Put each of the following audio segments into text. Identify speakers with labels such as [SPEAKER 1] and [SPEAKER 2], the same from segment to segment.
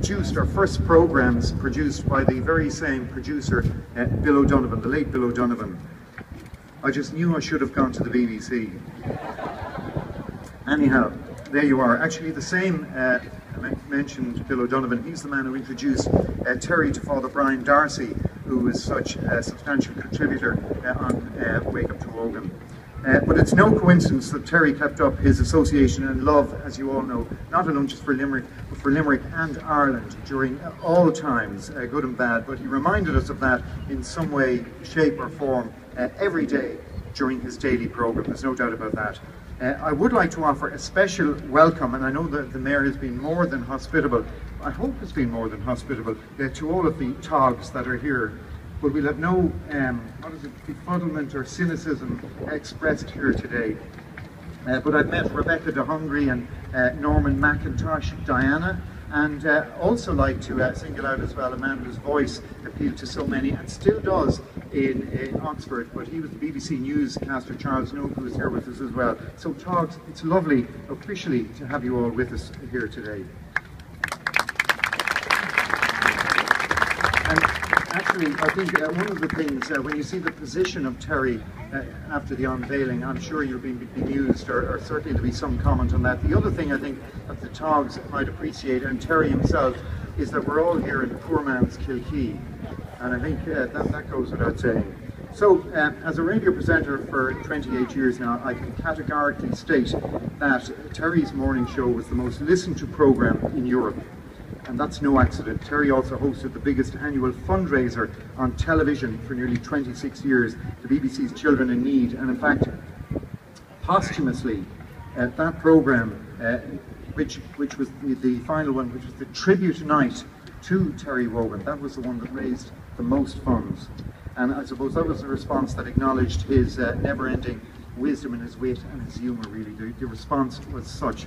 [SPEAKER 1] produced our first programmes produced by the very same producer, Bill O'Donovan, the late Bill O'Donovan. I just knew I should have gone to the BBC. Anyhow, there you are. Actually, the same mentioned Bill O'Donovan. He's the man who introduced Terry to Father Brian Darcy, who is such a substantial contributor on Wake Up to Wogan. But it's no coincidence that Terry kept up his association and love, as you all know, not alone just for Limerick, but for Limerick and Ireland during all times, good and bad. But he reminded us of that in some way, shape or form every day during his daily programme. There's no doubt about that. I would like to offer a special welcome, and I know that the Mayor has been more than hospitable, I hope has been more than hospitable, to all of the togs that are here. But we'll have no, befuddlement or cynicism expressed here today. But I've met Rebecca de Hungry and Norman McIntosh, Diana, and also like to single out as well a man whose voice appealed to so many and still does in Oxford, but he was the BBC newscaster Charles Noak, who is here with us as well. So Togs, it's lovely officially to have you all with us here today. Actually, I think one of the things, when you see the position of Terry after the unveiling, I'm sure you'll be bemused, or certainly there'll be some comment on that. The other thing I think that the Togs might appreciate, and Terry himself, is that we're all here in Poor Mans Kilkee, and I think that goes without saying. So, as a radio presenter for 28 years now, I can categorically state that Terry's morning show was the most listened to programme in Europe. And that's no accident. Terry also hosted the biggest annual fundraiser on television for nearly 26 years, the BBC's Children in Need. And in fact, posthumously, that programme, which was the final one, which was the tribute night to Terry Wogan, that was the one that raised the most funds. And I suppose that was a response that acknowledged his never-ending wisdom and his wit and his humour, really. The response was such.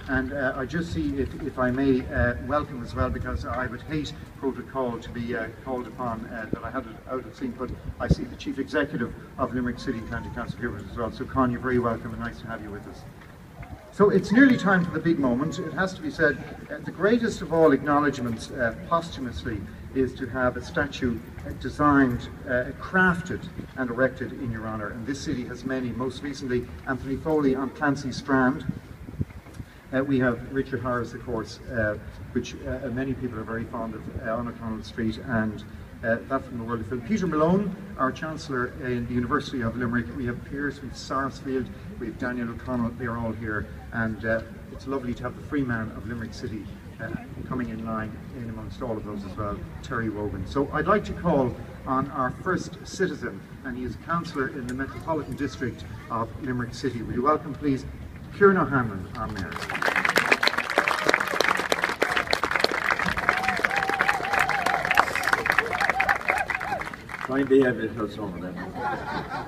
[SPEAKER 1] And I just see, if I may, welcome as well, because I would hate protocol to be called upon that I had it out of sync, but I see the Chief Executive of Limerick City County Council here with us as well. So Con, you're very welcome and nice to have you with us. So it's nearly time for the big moment. It has to be said, the greatest of all acknowledgements posthumously is to have a statue designed, crafted and erected in your honour. And this city has many, most recently Anthony Foley on Clancy Strand. We have Richard Harris, of course, which many people are very fond of, on O'Connell Street, and that from the world of film. Peter Malone, our Chancellor in the University of Limerick. We have Pearse, we have Sarsfield, we have Daniel O'Connell, they're all here, and it's lovely to have the free man of Limerick City coming in line in amongst all of those as well, Terry Wogan. So I'd like to call on our first citizen, and he is a councillor in the Metropolitan District of Limerick City. Will you welcome, please, Kieran O'Hanlon, our Mayor.
[SPEAKER 2] Try and behave yourselves over there.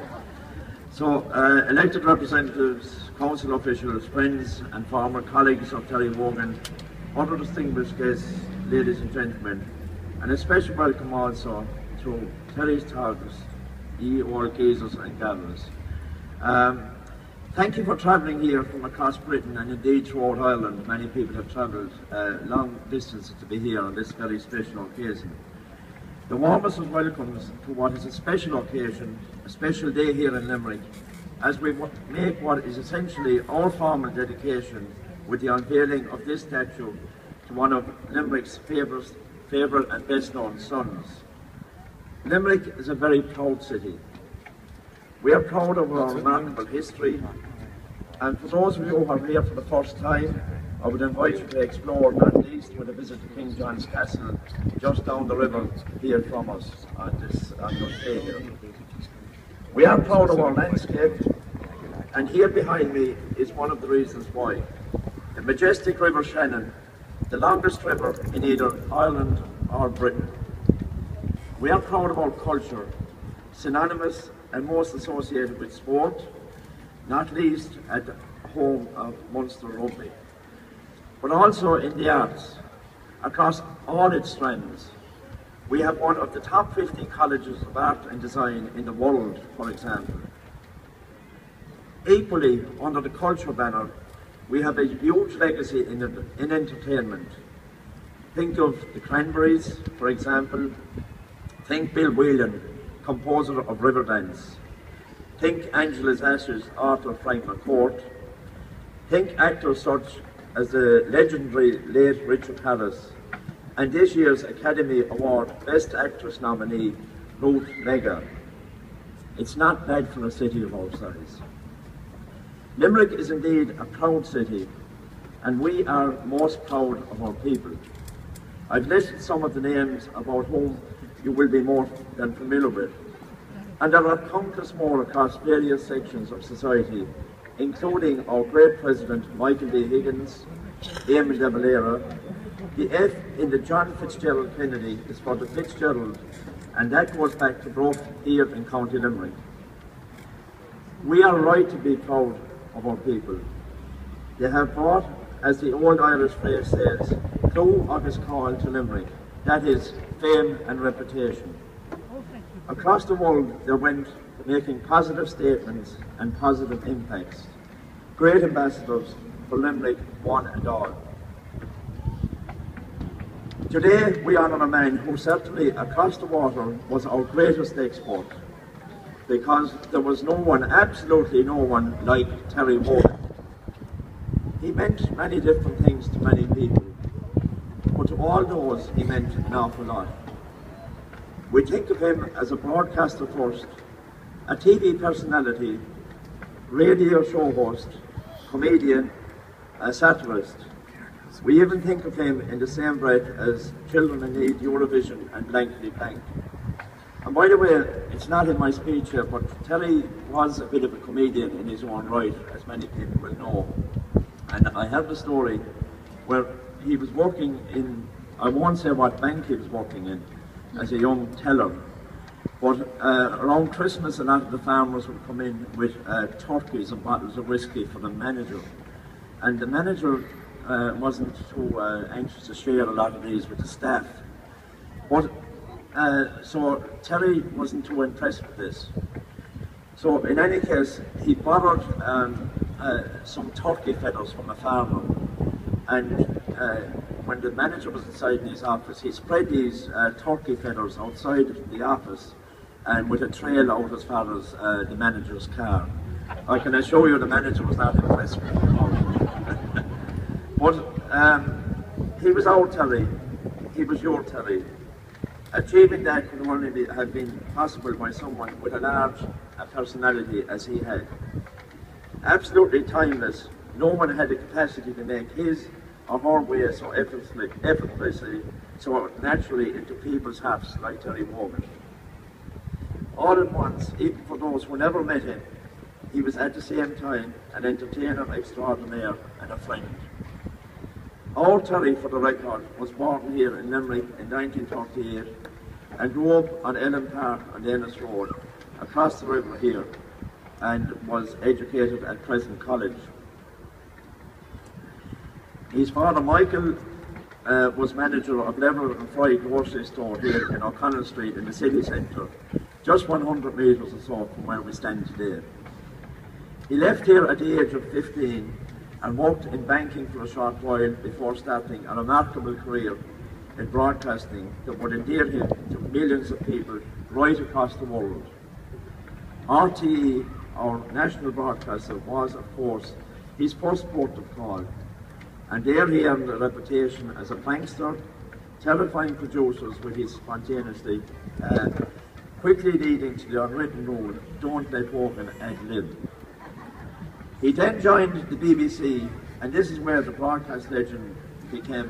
[SPEAKER 2] So, elected representatives, council officials, friends and former colleagues of Terry Wogan, other distinguished guests, ladies and gentlemen, and a special welcome also to Terry's Togs, ye old geezers and gals. Thank you for travelling here from across Britain and indeed throughout Ireland. Many people have travelled long distances to be here on this very special occasion. The warmest of welcomes to what is a special occasion, a special day here in Limerick, as we make what is essentially our formal dedication with the unveiling of this statue to one of Limerick's favourite and best known sons. Limerick is a very proud city. We are proud of our remarkable history, and for those of you who are here for the first time, I would invite you to explore, not least with a visit to King John's Castle, just down the river here from us on your stay here. We are proud of our landscape, and here behind me is one of the reasons why. The majestic River Shannon, the longest river in either Ireland or Britain. We are proud of our culture, synonymous and most associated with sport, not least at the home of Munster Rugby, but also in the arts, across all its strands. We have one of the top 50 colleges of art and design in the world, for example. Equally, under the culture banner, we have a huge legacy in entertainment. Think of the Cranberries, for example. Think Bill Whelan, composer of Riverdance. Think Angela's Ashes, author Frank McCourt. Think actors such as the legendary late Richard Harris, and this year's Academy Award Best Actress nominee, Ruth Negga. It's not bad for a city of our size. Limerick is indeed a proud city, and we are most proud of our people. I've listed some of the names about whom you will be more than familiar with, and there are countless more across various sections of society, including our great President Michael D. Higgins, Eamon de Valera. The F in the John Fitzgerald Kennedy is for the Fitzgerald, and that goes back to Brough here in County Limerick. We are right to be proud of our people. They have brought, as the old Irish phrase says, clue of his call to Limerick, that is, fame and reputation. Across the world they went making positive statements and positive impacts. Great ambassadors for Limerick, one and all. Today we honour a man who certainly across the water was our greatest export, because there was no one, absolutely no one, like Terry Wogan. He meant many different things to many people, but to all those he meant an awful lot. We think of him as a broadcaster first, a TV personality, radio show host, comedian, a satirist. We even think of him in the same breath as Children in Need, Eurovision and Blankety Blank. And by the way, it's not in my speech here, but Terry was a bit of a comedian in his own right, as many people will know. And I have the story where he was working in, I won't say what bank he was working in, as a young teller. But around Christmas, a lot of the farmers would come in with turkeys and bottles of whiskey for the manager. And the manager wasn't too anxious to share a lot of these with the staff. But, so Terry wasn't too impressed with this. So in any case, he borrowed some turkey feathers from a farmer, and when the manager was inside in his office, he spread these turkey feathers outside the office and with a trail out as far as the manager's car. I can assure you the manager was not impressed with it. But he was our Terry, he was your Terry. Achieving that could only have been possible by someone with a large personality as he had. Absolutely timeless, no one had the capacity to make his or her way so effortlessly, so naturally into people's hearts like Terry Wogan. All at once, even for those who never met him, he was at the same time an entertainer extraordinaire and a friend. Our Terry, for the record, was born here in Limerick in 1938 and grew up on Ellen Park on Ennis Road, across the river here, and was educated at Crescent College. His father, Michael, was manager of Lever and Fry grocery store here in O'Connell Street in the city centre, just 100 metres or so from where we stand today. He left here at the age of 15 and worked in banking for a short while before starting a remarkable career in broadcasting that would endear him to millions of people right across the world. RTE, our national broadcaster, was, of course, his first port of call, and there he earned a reputation as a prankster, terrifying producers with his spontaneity, quickly leading to the unwritten rule, don't let Wogan ad-lib. He then joined the BBC, and this is where the broadcast legend began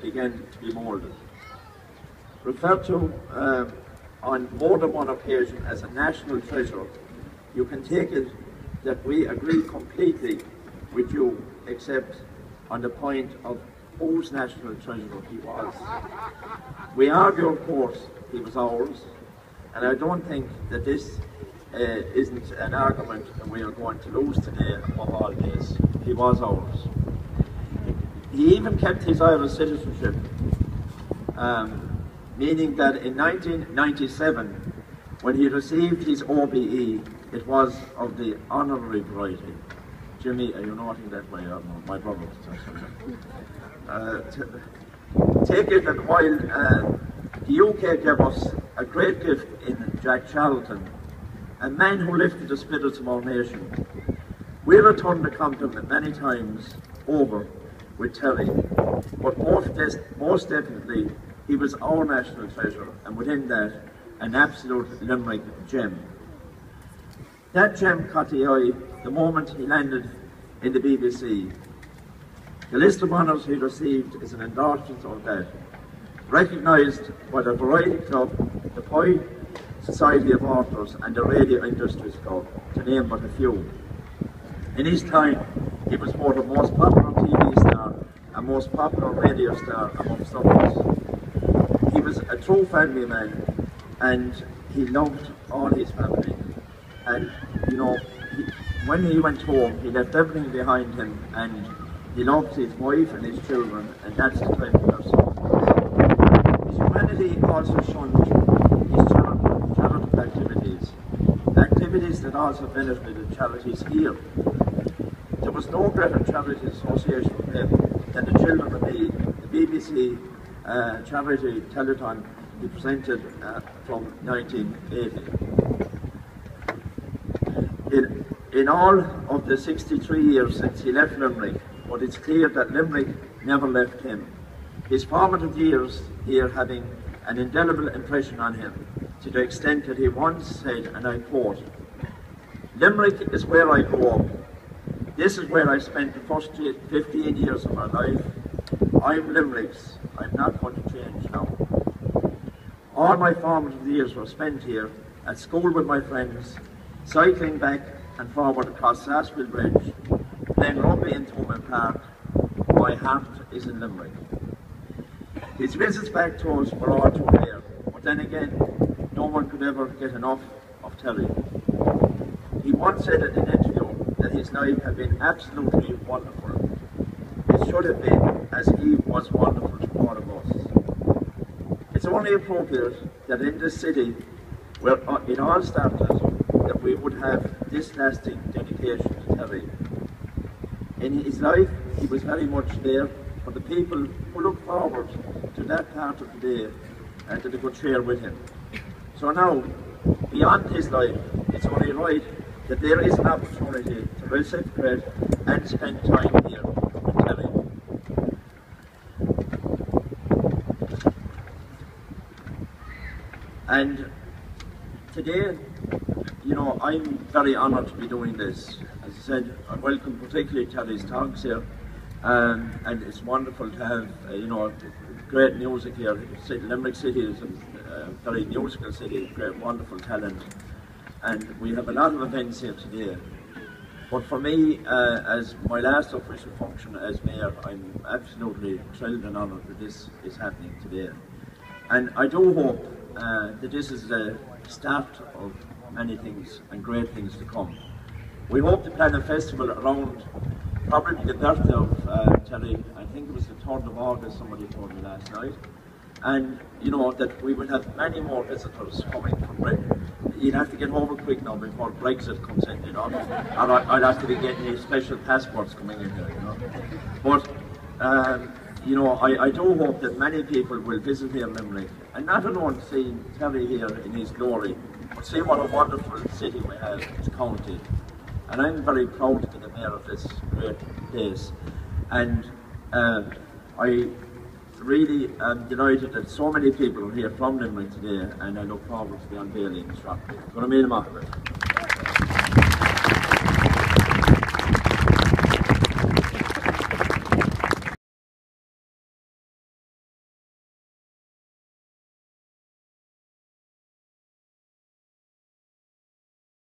[SPEAKER 2] to be moulded. Referred to on more than one occasion as a national treasure, you can take it that we agree completely with you, except on the point of whose national treasure he was. We argue, of course, he was ours, and I don't think that this isn't an argument that we are going to lose today above all this. He was ours. He even kept his Irish citizenship, meaning that in 1997, when he received his OBE, it was of the honorary variety. Jimmy, are you noting that my brother? Take it that while the UK gave us a great gift in Jack Charlton, a man who lifted the spirits of our nation, we returned the compliment many times over with Terry, but most definitely he was our national treasure, and within that, an absolute Limerick gem. That gem caught the eye the moment he landed in the BBC. The list of honours he received is an endorsement of that, recognised by the Variety Club, the Pie Society of Authors and the Radio Industries Club, to name but a few. In his time, he was voted most popular TV star and most popular radio star amongst others. He was a true family man, and he loved all his family. And you know, when he went home, he left everything behind him, and he loved his wife and his children, and that's the kind of person. His humanity also shunned his charitable activities that also benefited charities here. There was no greater charity association with him than the Children of Need, the BBC charity telethon he presented from 1980. In all of the 63 years since he left Limerick, but it's clear that Limerick never left him. His formative years here having an indelible impression on him, to the extent that he once said, and I quote, "Limerick is where I grew up. This is where I spent the first 15 years of my life. I'm Limerick's. I'm not going to change now. All my formative years were spent here, at school with my friends, cycling back and forward across Sarsfield Bridge, playing rugby in Thomond Park. My heart is in Limerick." His visits back to us were all too rare, but then again, no one could ever get enough of Terry. He once said in an interview that his life had been absolutely wonderful. It should have been, as he was wonderful to all of us. It's only appropriate that in this city, where it all started, that we would have this lasting dedication to Terry. In his life, he was very much there for the people who look forward to that part of the day and that they could share with him. So now, beyond his life, it's only right that there is an opportunity to reciprocate and spend time here with Terry. And today, you know, I'm very honoured to be doing this. As I said, I welcome particularly Terry's talks here, and it's wonderful to have, you know, great music here. Limerick City is a very musical city, great, wonderful talent, and we have a lot of events here today. But for me, as my last official function as mayor, I'm absolutely thrilled and honoured that this is happening today. And I do hope that this is the start of many things and great things to come. We hope to plan a festival around probably the birthday of Terry. I think it was the 3rd of August, somebody told me last night. And you know, that we would have many more visitors coming from Britain. You'd have to get over quick now before Brexit comes in, you know. Or I'd have to be getting these special passports coming in here, you know. But you know, I do hope that many people will visit here in Limerick, and not alone see Terry here in his glory, but see what a wonderful city we have, this county. And I'm very proud to be the mayor of this great place. And I really am delighted that so many people are here from Limerick today, and I look forward to the unveiling shortly. It's going to mean a lot of it.